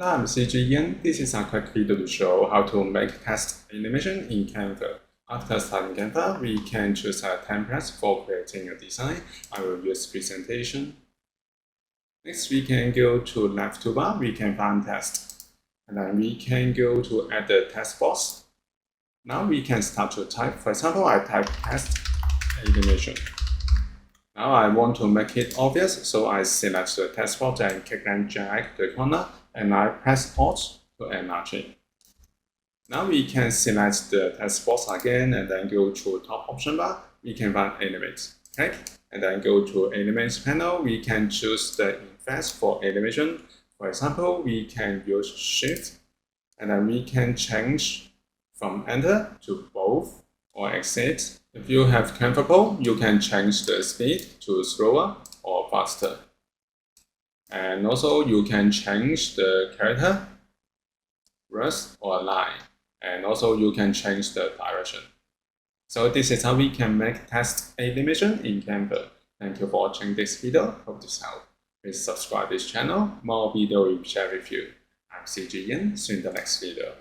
Hello, I'm CG Ian. This is a quick video to show how to make text animation in Canva. After starting Canva, we can choose a template for creating a design. I will use presentation. Next, we can go to left toolbar, we can find text. And then we can go to add the text box. Now we can start to type. For example, I type text animation. Now I want to make it obvious, so I select the text box and click and drag the corner, and I press Alt to enlarge it. Now we can select the text box again, and then go to top option bar. We can find Animate. Click, and then go to Animate panel. We can choose the effects for animation. For example, we can use Shift, and then we can change from Enter to both or Exit. If you have Canva Pro, you can change the speed to slower or faster. And also you can change the character, words or line. And also you can change the direction. So this is how we can make text animation in Canva. Thank you for watching this video. Hope this helped. Please subscribe this channel. More video will be shared with you. I'm CG Ian. See you in the next video.